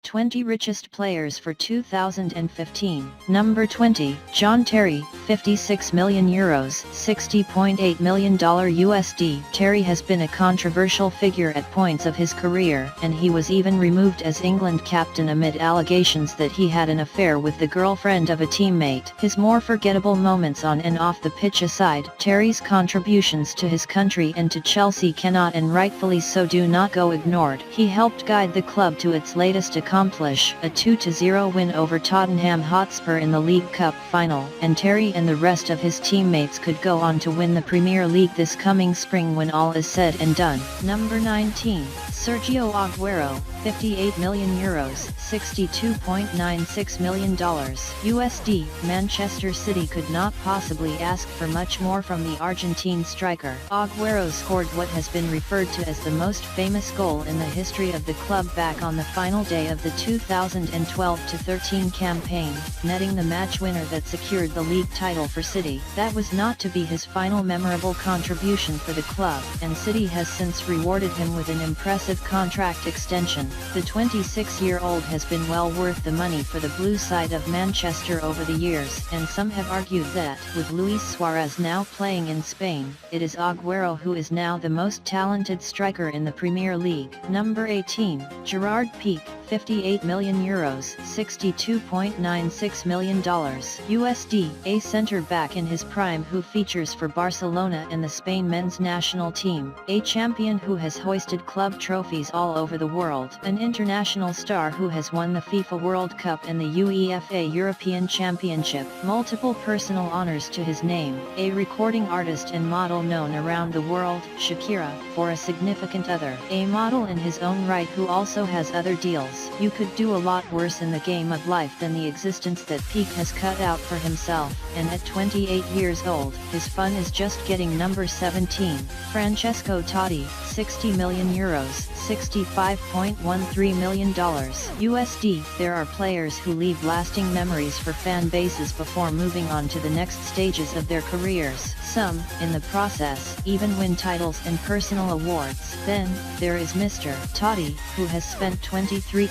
20 Richest Players for 2015. Number 20, John Terry, €56 million, $60.8 million USD. Terry has been a controversial figure at points of his career, and he was even removed as England captain amid allegations that he had an affair with the girlfriend of a teammate. His more forgettable moments on and off the pitch aside, Terry's contributions to his country and to Chelsea cannot and rightfully so do not go ignored. He helped guide the club to its latest accomplish, a 2-0 win over Tottenham Hotspur in the League Cup final, and Terry and the rest of his teammates could go on to win the Premier League this coming spring when all is said and done. Number 19, Sergio Aguero, €58 million, $62.96 million USD. Manchester City could not possibly ask for much more from the Argentine striker. Aguero scored what has been referred to as the most famous goal in the history of the club back on the final day of the 2012-13 campaign, netting the match winner that secured the league title for City. That was not to be his final memorable contribution for the club, and City has since rewarded him with an impressive contract extension. The 26-year-old has been well worth the money for the blue side of Manchester over the years, and some have argued that, with Luis Suarez now playing in Spain, it is Aguero who is now the most talented striker in the Premier League. Number 18, Gerard Piqué, €58 million, $62.96 million USD. A centre-back in his prime who features for Barcelona and the Spain men's national team, a champion who has hoisted club trophies all over the world, an international star who has won the FIFA World Cup and the UEFA European Championship, multiple personal honors to his name, a recording artist and model known around the world, Shakira, for a significant other, a model in his own right who also has other deals. You could do a lot worse in the game of life than the existence that Piqué has cut out for himself, and at 28 years old, his fun is just getting. Number 17, Francesco Totti, €60 million, $65.13 million USD. There are players who leave lasting memories for fan bases before moving on to the next stages of their careers. Some, in the process, even win titles and personal awards. Then, there is Mr. Totti, who has spent 23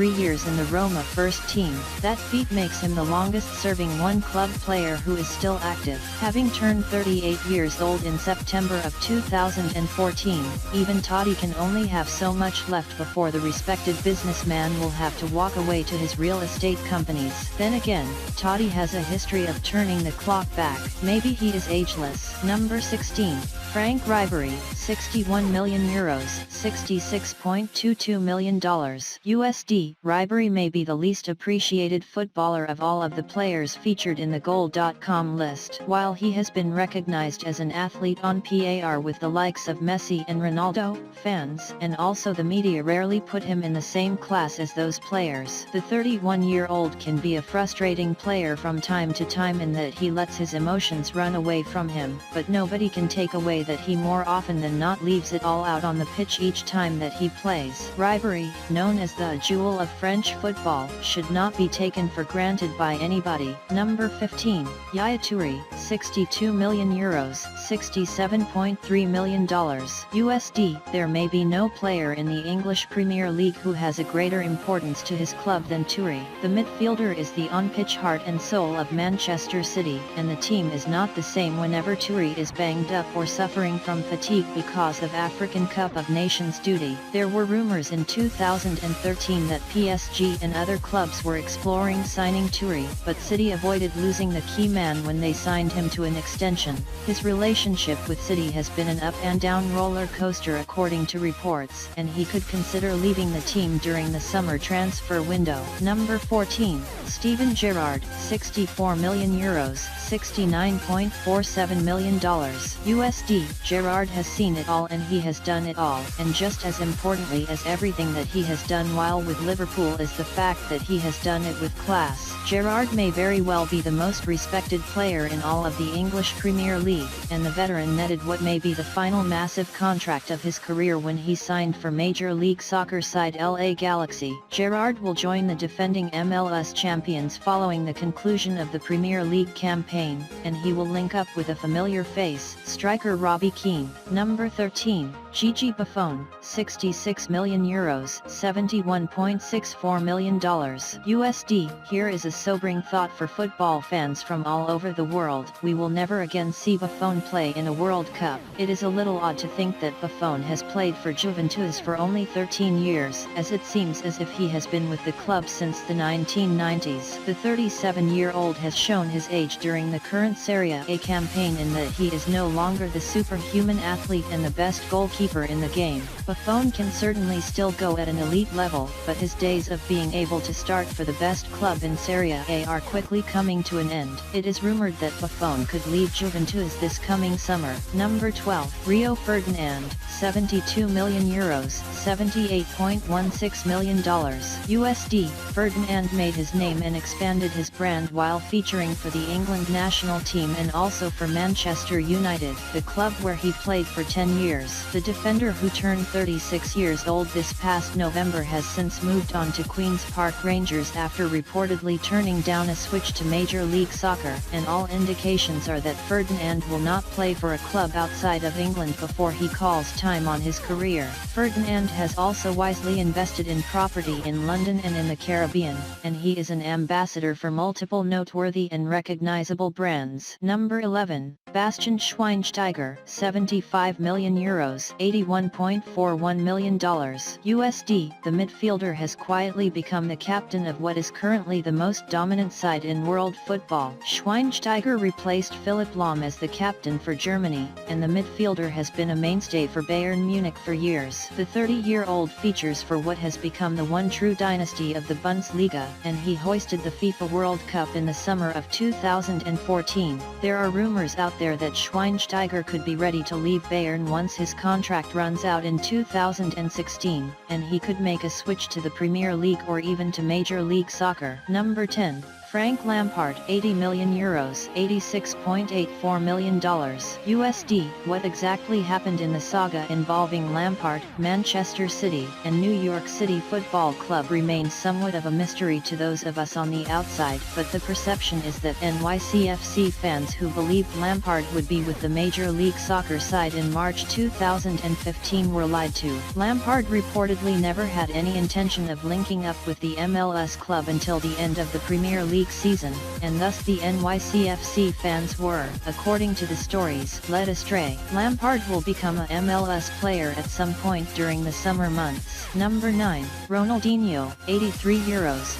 years in the Roma first team. That feat makes him the longest-serving one-club player who is still active. Having turned 38 years old in September of 2014, even Totti can only have so much left before the respected businessman will have to walk away to his real estate companies. Then again, Totti has a history of turning the clock back. Maybe he is ageless. Number 16, Franck Ribéry, €61 million, $66.22 million USD. Ribéry may be the least appreciated footballer of all of the players featured in the Goal.com list. While he has been recognized as an athlete on par with the likes of Messi and Ronaldo, fans and also the media rarely put him in the same class as those players. The 31-year-old can be a frustrating player from time to time in that he lets his emotions run away from him, but nobody can take away that he more often than not leaves it all out on the pitch each time that he plays. Ribéry, known as the jewel of French football, should not be taken for granted by anybody. Number 15, Yaya Touré, €62 million, $67.3 million USD. There may be no player in the English Premier League who has a greater importance to his club than Touré. The midfielder is the on-pitch heart and soul of Manchester City, and the team is not the same whenever Touré is banged up or suffering from fatigue because of African Cup of Nations duty. There were rumors in 2013 that PSG and other clubs were exploring signing Touré, but City avoided losing the key man when they signed him to an extension. His relationship with City has been an up and down roller coaster according to reports, and he could consider leaving the team during the summer transfer window. Number 14, Steven Gerrard, €64 million, $69.47 million USD. Gerrard has seen it all and he has done it all, and just as importantly as everything that he has done while with Liverpool is the fact that he has done it with class. Gerrard may very well be the most respected player in all of the English Premier League, and the veteran netted what may be the final massive contract of his career when he signed for Major League Soccer side LA Galaxy. Gerrard will join the defending MLS champions following the conclusion of the Premier League campaign, and he will link up with a familiar face, striker Robbie Keane. Number 13, Gigi Buffon, €66 million, $71.64 million USD. Here is a sobering thought for football fans from all over the world. We will never again see Buffon play in a World Cup. It is a little odd to think that Buffon has played for Juventus for only 13 years, as it seems as if he has been with the club since the 1990s. The 37-year-old has shown his age during the current Serie A campaign in that he is no longer the superhuman athlete and the best goalkeeper in the game. Buffon can certainly still go at an elite level, but his days of being able to start for the best club in Serie A are quickly coming to an end. It is rumored that Buffon could leave Juventus this coming summer. Number 12, Rio Ferdinand, €72 million, $78.16 million USD. Ferdinand made his name and expanded his brand while featuring for the England national team and also for Manchester United, the club where he played for 10 years. The defender, who turned 36 years old this past November, has since moved on to Queen's Park Rangers after reportedly turning down a switch to Major League Soccer, and all indications are that Ferdinand will not play for a club outside of England before he calls time on his career. Ferdinand has also wisely invested in property in London and in the Caribbean, and he is an ambassador for multiple noteworthy and recognizable brands. Number 11, Bastian Schweinsteiger, €75 million, $81.41 million USD. The midfielder has quietly become the captain of what is currently the most dominant side in world football. Schweinsteiger replaced Philipp Lahm as the captain for Germany, and the midfielder has been a mainstay for Bayern Munich for years. The 30-year-old features for what has become the one true dynasty of the Bundesliga, and he hoisted the FIFA World Cup in the summer of 2014. There are rumors out there that Schweinsteiger could be ready to leave Bayern once his contract runs out in 2016, and he could make a switch to the Premier League or even to Major League Soccer. Number 10, Frank Lampard, €80 million, $86.84 million USD. What exactly happened in the saga involving Lampard, Manchester City, and New York City Football Club remains somewhat of a mystery to those of us on the outside, but the perception is that NYCFC fans who believed Lampard would be with the Major League Soccer side in March 2015 were lied to. Lampard reportedly never had any intention of linking up with the MLS club until the end of the Premier League season, and thus the NYCFC fans were, according to the stories, led astray. Lampard will become a MLS player at some point during the summer months. Number 9, Ronaldinho, €83,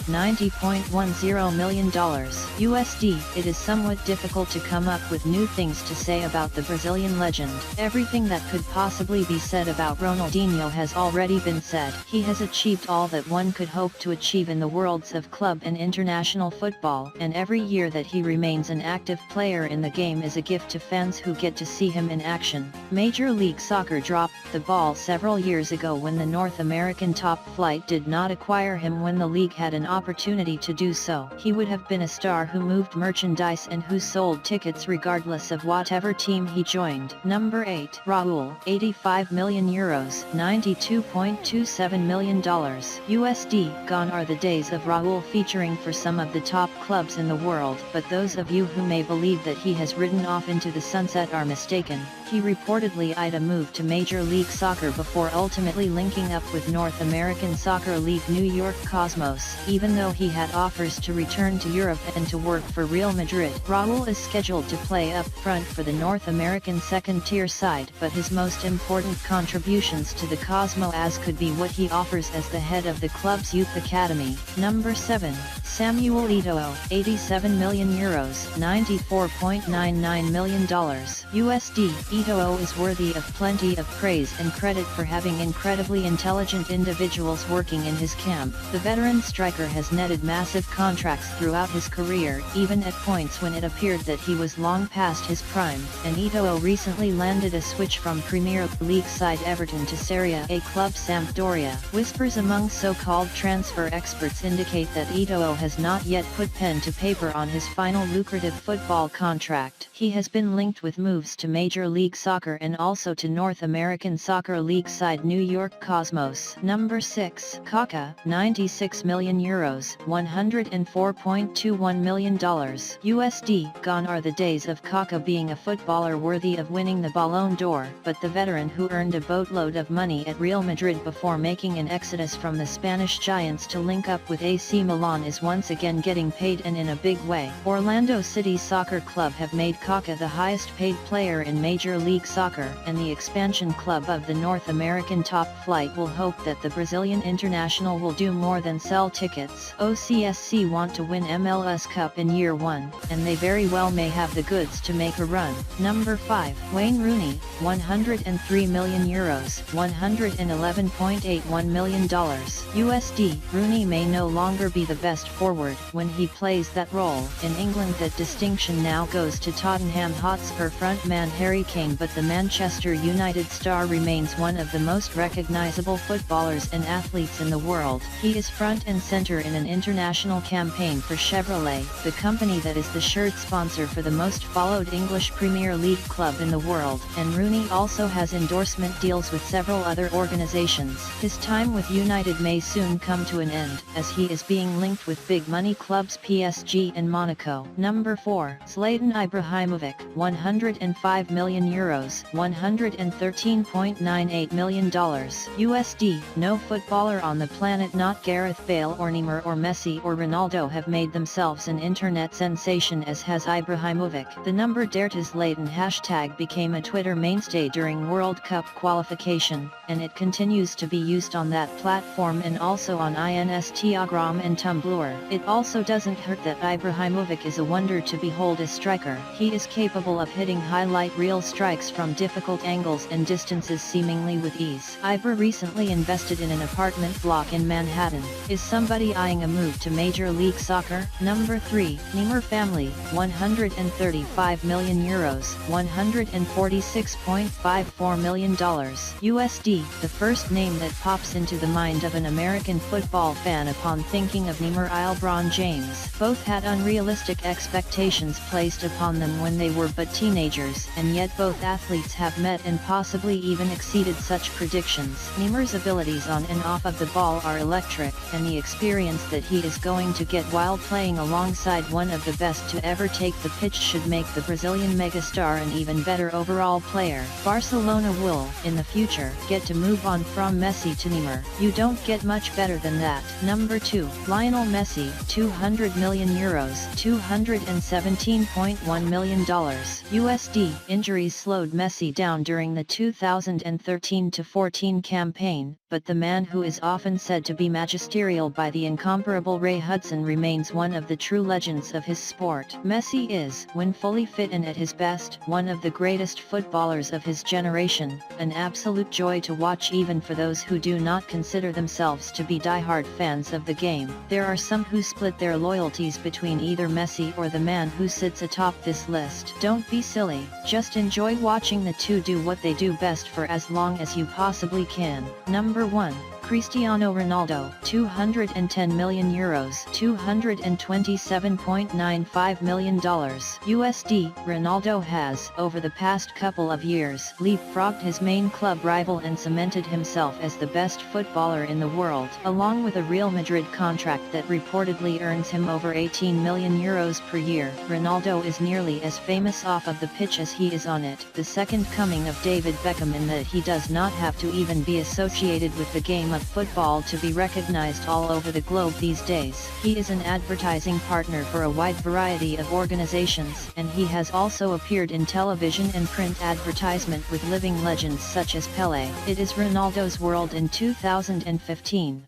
$90.10 million USD. It is somewhat difficult to come up with new things to say about the Brazilian legend. Everything that could possibly be said about Ronaldinho has already been said. He has achieved all that one could hope to achieve in the worlds of club and international football, and every year that he remains an active player in the game is a gift to fans who get to see him in action. Major League Soccer dropped the ball several years ago when the North American top flight did not acquire him when the league had an opportunity to do so. He would have been a star who moved merchandise and who sold tickets regardless of whatever team he joined. Number 8, Raul, €85 million, $92.27 million USD. Gone are the days of Raul featuring for some of the top clubs in the world, but those of you who may believe that he has ridden off into the sunset are mistaken. He reportedly eyed a move to Major League Soccer before ultimately linking up with North American Soccer League New York Cosmos. Even though he had offers to return to Europe and to work for Real Madrid, Raul is scheduled to play up front for the North American second-tier side, but his most important contributions to the Cosmos could be what he offers as the head of the club's youth academy. Number 7, Samuel Eto'o, €87 million, $94.99 million USD. Eto'o is worthy of plenty of praise and credit for having incredibly intelligent individuals working in his camp. The veteran striker has netted massive contracts throughout his career, even at points when it appeared that he was long past his prime, and Eto'o recently landed a switch from Premier League side Everton to Serie A club Sampdoria. Whispers among so-called transfer experts indicate that Eto'o has not yet put put pen to paper on his final lucrative football contract. He has been linked with moves to Major League Soccer and also to North American Soccer League side New York Cosmos. Number 6. Kaká, 96 million euros, $104.21 million USD. Gone are the days of Kaká being a footballer worthy of winning the Ballon d'Or, but the veteran who earned a boatload of money at Real Madrid before making an exodus from the Spanish giants to link up with AC Milan is once again getting paid, and in a big way. Orlando City Soccer Club have made Kaká the highest paid player in Major League Soccer, and the expansion club of the North American top flight will hope that the Brazilian international will do more than sell tickets. OCSC want to win MLS Cup in year 1, and they very well may have the goods to make a run. Number 5. Wayne Rooney, 103 million euros, $111.81 million USD. Rooney may no longer be the best forward when he plays that role. In England, that distinction now goes to Tottenham Hotspur frontman Harry Kane, but the Manchester United star remains one of the most recognizable footballers and athletes in the world. He is front and center in an international campaign for Chevrolet, the company that is the shirt sponsor for the most followed English Premier League club in the world, and Rooney also has endorsement deals with several other organizations. His time with United may soon come to an end, as he is being linked with big money clubs PSG and Monaco. Number 4. Zlatan Ibrahimovic, 105 million euros, $113.98 million USD. No footballer on the planet, not Gareth Bale or Neymar or Messi or Ronaldo, have made themselves an internet sensation as has Ibrahimovic. The number Derta Zlatan hashtag became a Twitter mainstay during World Cup qualification, and it continues to be used on that platform and also on Instagram and Tumblr. It also doesn't hurt that Ibrahimovic is a wonder to behold as striker. He is capable of hitting highlight reel strikes from difficult angles and distances seemingly with ease. Ibra recently invested in an apartment block in Manhattan. Is somebody eyeing a move to Major League Soccer? Number 3. Neymar family, 135 million euros, $146.54 million USD. The first name that pops into the mind of an American football fan upon thinking of Neymar and LeBron James. Both had unrealistic expectations placed upon them when they were but teenagers, and yet both athletes have met and possibly even exceeded such predictions. Neymar's abilities on and off of the ball are electric, and the experience that he is going to get while playing alongside one of the best to ever take the pitch should make the Brazilian megastar an even better overall player. Barcelona will, in the future, get to move on from Messi to Neymar. You don't get much better than that. Number 2. Lionel Messi, 200 million euros, $217.1 million USD. Injuries slowed Messi down during the 2013-14 campaign, but the man who is often said to be magisterial by the incomparable Ray Hudson remains one of the true legends of his sport. Messi is, when fully fit and at his best, one of the greatest footballers of his generation, an absolute joy to watch even for those who do not consider themselves to be diehard fans of the game. There are some who split their loyalties between either Messi or the man who sits atop this list. Don't be silly, just enjoy watching the two do what they do best for as long as you possibly can. Number 1. Cristiano Ronaldo, 210 million euros, $227.95 million USD. Ronaldo has, over the past couple of years, leapfrogged his main club rival and cemented himself as the best footballer in the world. Along with a Real Madrid contract that reportedly earns him over 18 million euros per year, Ronaldo is nearly as famous off of the pitch as he is on it. The second coming of David Beckham, in that he does not have to even be associated with the game of football to be recognized all over the globe these days. He is an advertising partner for a wide variety of organizations, and he has also appeared in television and print advertisement with living legends such as Pelé. It is Ronaldo's world in 2015.